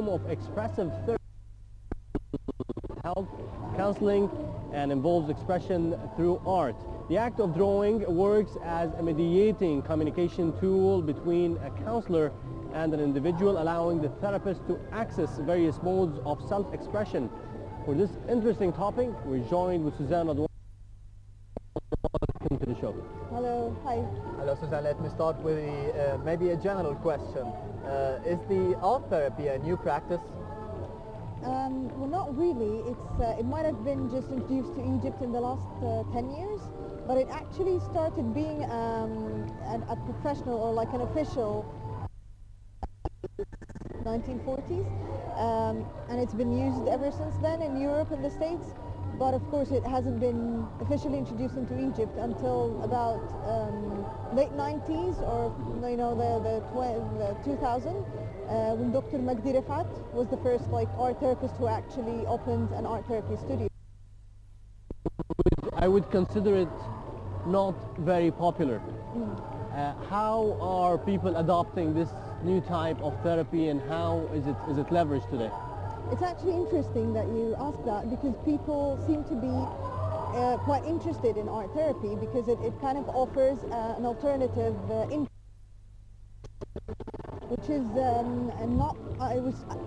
of expressive therapy, health counseling, and involves expression through art. The act of drawing works as a mediating communication tool between a counselor and an individual, allowing the therapist to access various modes of self-expression. For this interesting topic, we're joined with Suzan Radwan. Welcome to the show. Hello, hi. Hello, Suzanne. Let me start with maybe a general question. Is the art therapy a new practice? Well, not really. It might have been just introduced to Egypt in the last 10 years, but it actually started being a professional or like an official 1940s, and it's been used ever since then in Europe and the States. But of course, it hasn't been officially introduced into Egypt until about late 90s, or the 2000, when Dr. Magdi Rifat was the first art therapist who actually opened an art therapy studio. I would consider it not very popular. How are people adopting this new type of therapy, and how is it leveraged today? It's actually interesting that you ask that, because people seem to be quite interested in art therapy because it kind of offers an alternative which is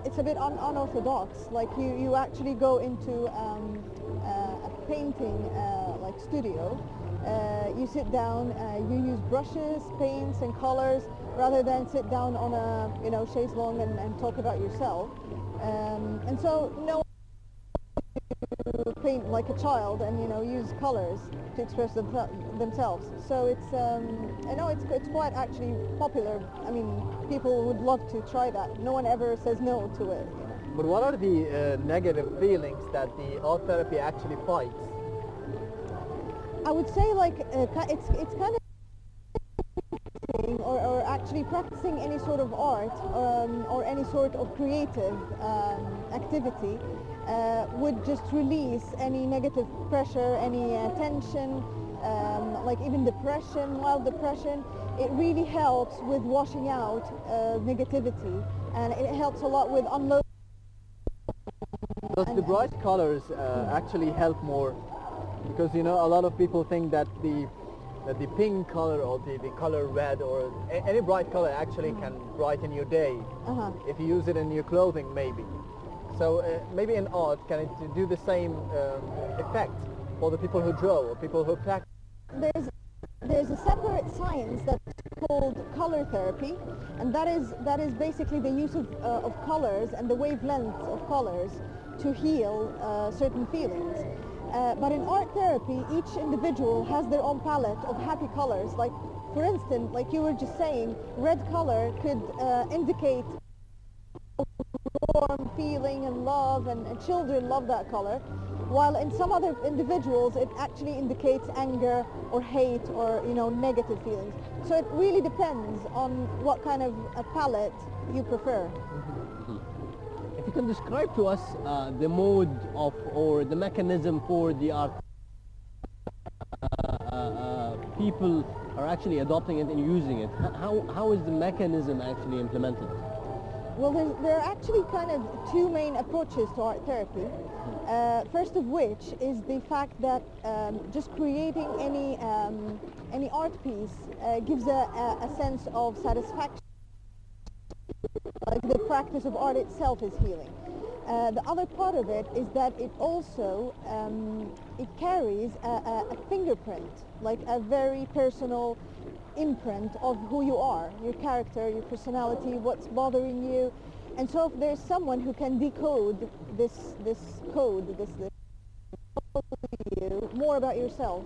it's a bit unorthodox. Like you actually go into a painting studio, you sit down, you use brushes, paints and colors rather than sit down on a chaise longue and talk about yourself. And so no one paint like a child and use colors to express themselves. So it's I know it's quite actually popular. I mean, people would love to try that. No one ever says no to it. But what are the negative feelings that the art therapy actually fights? I would say it's kind of or actually practicing any sort of art or any sort of creative activity would just release any negative pressure, any tension, like even depression, mild depression. It really helps with washing out negativity, and it helps a lot with unloading. Does the bright colors actually help more? Because a lot of people think that the pink color or the color red or any bright color actually can brighten your day if you use it in your clothing, maybe. So maybe in art, can it do the same effect for the people who draw or people who practice? There's a separate science that's called color therapy, and that is basically the use of colors and the wavelengths of colors to heal certain feelings. But in art therapy, each individual has their own palette of happy colors. Like, for instance, like you were just saying, red color could indicate warm feeling and love, and children love that color. While in some other individuals, it actually indicates anger or hate or negative feelings. So it really depends on what kind of a palette you prefer. If you can describe to us the mode of or the mechanism for the art people are actually adopting it and using it. How is the mechanism actually implemented? Well, there are actually kind of two main approaches to art therapy. First of which is the fact that just creating any art piece gives a sense of satisfaction. Like the practice of art itself is healing. The other part of it is that it also it carries a fingerprint, like a very personal imprint of who you are, your character, your personality, what's bothering you. And so if there's someone who can decode this code, this you more about yourself,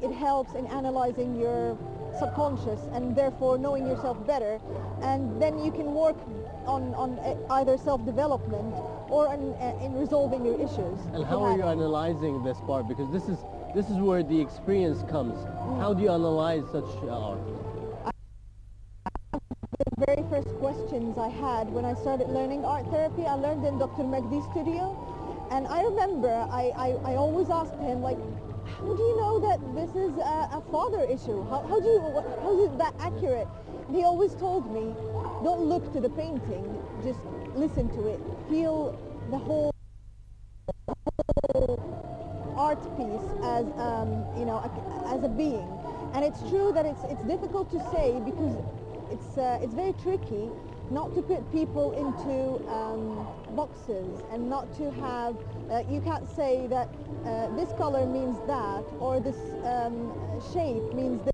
it helps in analyzing your subconscious and therefore knowing yourself better, and then you can work on either self-development or in resolving your issues. And how are you analyzing this part? Because this is where the experience comes. How do you analyze such art? The very first questions I had when I started learning art therapy, I learned in Dr. Magdi's studio, and I remember I always asked him, like, how do you know that this is a father issue? How is it that accurate? And he always told me, don't look to the painting, just listen to it, feel the whole art piece as you know, as a being. And it's true that it's difficult to say because it's very tricky not to put people into boxes and not to have, you can't say that this color means that or this shape means that.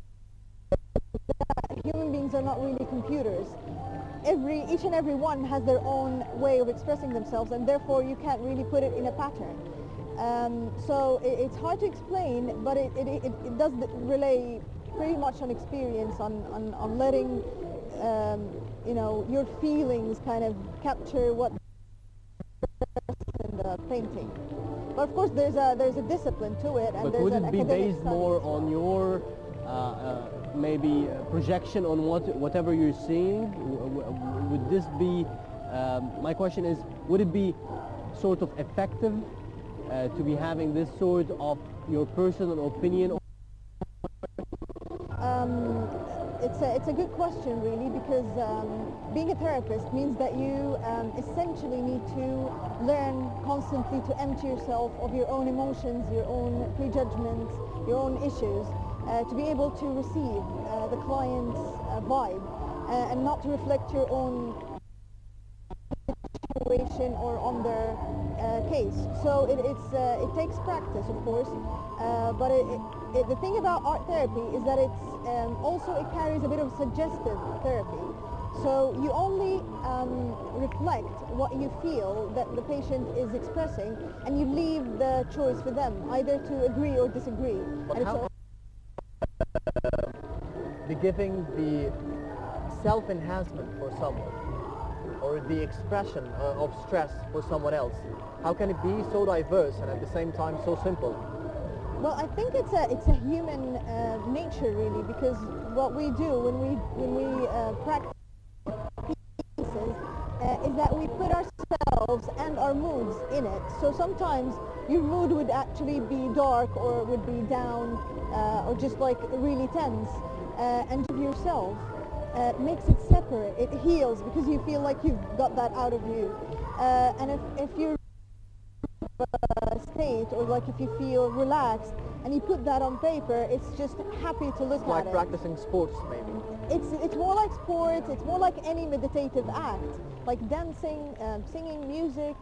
Human beings are not really computers. Each and every one has their own way of expressing themselves, and therefore you can't really put it in a pattern. So it's hard to explain, but it does rely pretty much on experience, on letting you know, your feelings kind of capture what in the painting. But of course there's a discipline to it, and but would it be based more on your maybe projection on whatever you're seeing? Would this be, my question is, would it be sort of effective to be having this sort of your personal opinion? It's a good question, really, because being a therapist means that you essentially need to learn constantly to empty yourself of your own emotions, your own prejudgments, your own issues, to be able to receive the client's vibe and not to reflect your own situation or on their case. So it takes practice, of course, but the thing about art therapy is that it carries a bit of suggestive therapy. So you only reflect what you feel that the patient is expressing, and you leave the choice for them, either to agree or disagree. But how be giving the self-enhancement for someone, or the expression of stress for someone else? How can it be so diverse and at the same time so simple? Well, I think it's a human nature, really, because what we do when we practice pieces is that we put ourselves and our moods in it. So sometimes your mood would actually be dark, or would be down, or just like really tense, and yourself makes it separate. It heals because you feel like you've got that out of you. And if you're state, or like if you feel relaxed and you put that on paper, it's just happy to look at like it. Practicing sports, maybe. It's more like sports. It's more like any meditative act, like dancing, singing, music,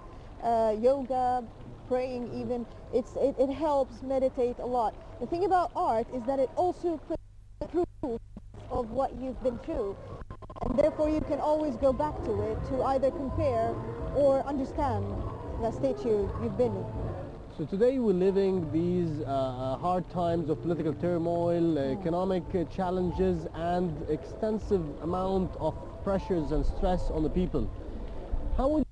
yoga, praying even. It helps meditate a lot. The thing about art is that it also puts proof of what you've been through, and therefore you can always go back to it to either compare or understand the state you've been in. So today we're living these hard times of political turmoil, economic challenges, and extensive amount of pressures and stress on the people. How would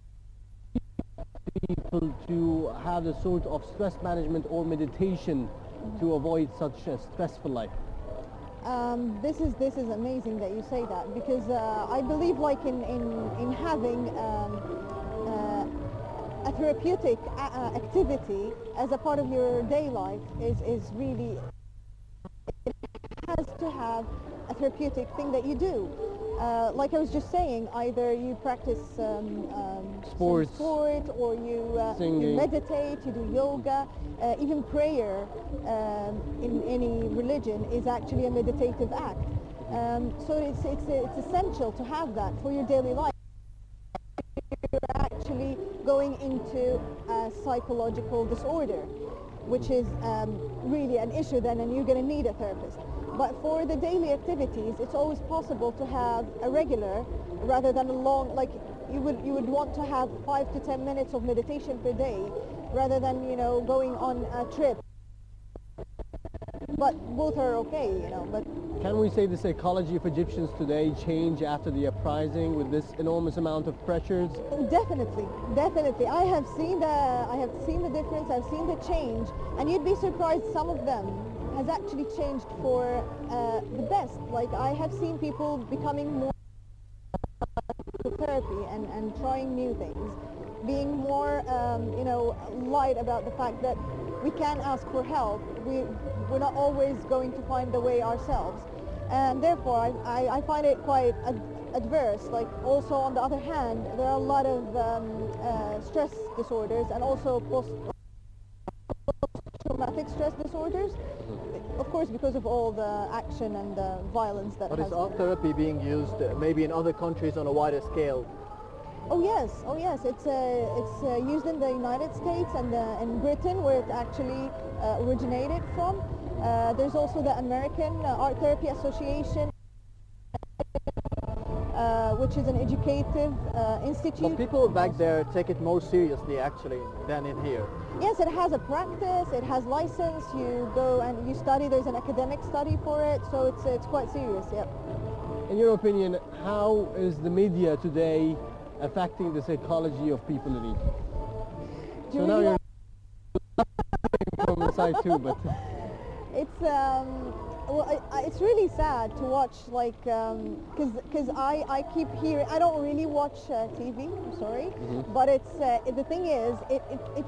you get people to have the sort of stress management or meditation to avoid such a stressful life? This is amazing that you say that, because I believe like in having a therapeutic activity as a part of your day life is really, it has to have a therapeutic thing that you do. Like I was just saying, either you practice sport, or you meditate, you do yoga, even prayer in any religion is actually a meditative act. So it's essential to have that for your daily life. You're actually going into a psychological disorder, which is really an issue then, and you're going to need a therapist. But for the daily activities, it's always possible to have a regular rather than a long, like you would want to have 5 to 10 minutes of meditation per day rather than, you know, going on a trip. But both are okay, you know. But can we say the psychology of Egyptians today changed after the uprising with this enormous amount of pressures? Definitely, definitely. I have seen the difference. I've seen the change, and you'd be surprised. Some of them has actually changed for the best. Like I have seen people becoming more therapy and trying new things, being more you know, light about the fact that we can ask for help. We're not always going to find the way ourselves, and therefore I find it quite adverse. Like also on the other hand, there are a lot of stress disorders and also post-traumatic stress disorders. Of course, because of all the action and the violence that But has is art therapy being used maybe in other countries on a wider scale? Oh yes, oh yes. It's used in the United States and in Britain, where it actually originated from. There's also the American Art Therapy Association, which is an educative institute. But people back there take it more seriously actually than in here. Yes, it has a practice, it has license, you go and you study, there's an academic study for it, so it's quite serious, yeah. In your opinion, how is the media today affecting the psychology of people in Egypt? Do So you now really you're from inside too, but it's well, it's really sad to watch, like, because I keep hearing, I don't really watch TV, I'm sorry, but it's the thing is, it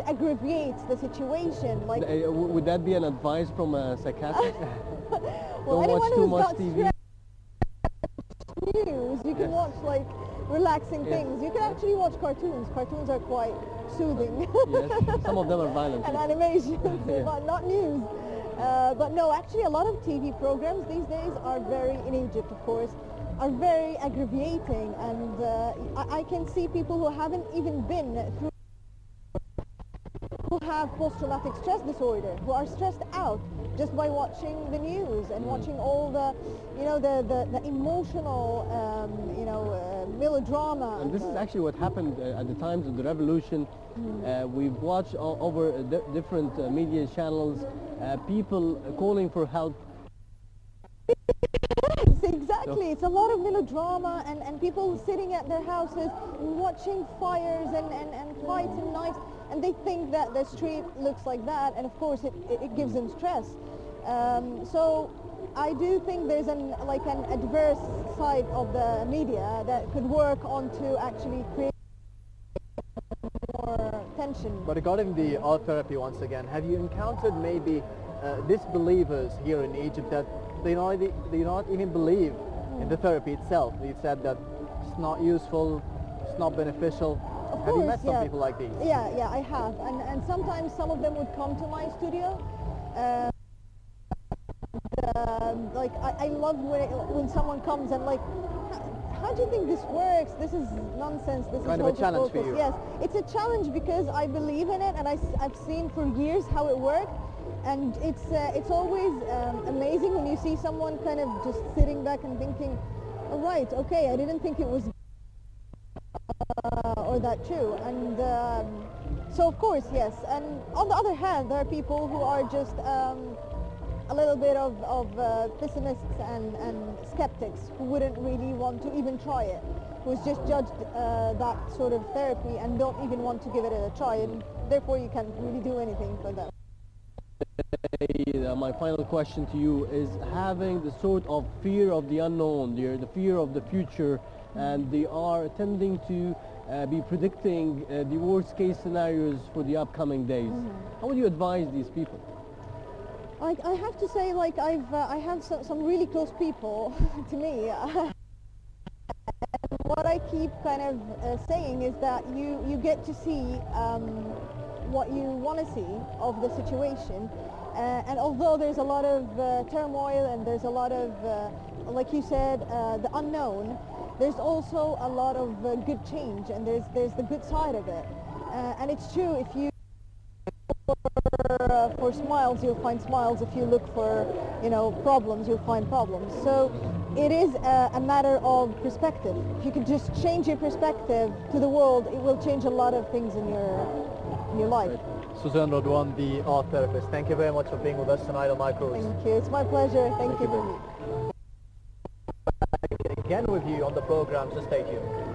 aggravates the situation. Like, would that be an advice from a psychiatrist? well, Don't watch anyone too who's much got TV. news, you can watch like relaxing things. You can actually watch cartoons. Cartoons are quite soothing. Yes, some of them are violent. And animations, Yeah. but not news. But no, actually a lot of TV programs these days are very, in Egypt of course, are very aggravating, and I can see people who haven't even been through, who have post-traumatic stress disorder, who are stressed out just by watching the news and watching all the, the emotional, melodrama. And this is actually what happened at the times of the revolution. We've watched over different media channels, people calling for help. Exactly, it's a lot of melodrama and people sitting at their houses watching fires and fights and knives, and they think that the street looks like that, and of course it gives them stress. So I do think there's an adverse side of the media that could work on to actually create more tension. But regarding the art therapy once again, have you encountered maybe disbelievers here in Egypt that they not even believe in the therapy itself? You said that it's not useful, it's not beneficial. Of Have you course, met some yeah. people like these? Yeah, I have, and sometimes some of them would come to my studio. Like I love when someone comes and like, how do you think this works? This is nonsense. This Kind is of a challenge for you. Yes, it's a challenge because I believe in it, and I've seen for years how it works, and it's always amazing when you see someone kind of just sitting back and thinking, oh, right, okay, I didn't think it was or that true, and so of course, yes. And on the other hand, there are people who are just a little bit of pessimists and skeptics who wouldn't really want to even try it, who's just judged that sort of therapy and don't even want to give it a try, and therefore you can't really do anything for them. My final question to you is having the sort of fear of the unknown, the fear of the future, and they are tending to be predicting the worst case scenarios for the upcoming days. How would you advise these people? I have to say, like, I have some really close people to me. And what I keep kind of saying is that you get to see what you want to see of the situation. And although there's a lot of turmoil and there's a lot of, like you said, the unknown, there's also a lot of good change, and there's the good side of it. And it's true, if you for smiles, you'll find smiles. If you look for, problems, you'll find problems. So it is a matter of perspective. If you could just change your perspective to the world, it will change a lot of things in your life. Suzan Radwan, the art therapist, thank you very much for being with us tonight on Micros. Thank you. It's my pleasure. Thank you. Again with you on the program, so stay tuned.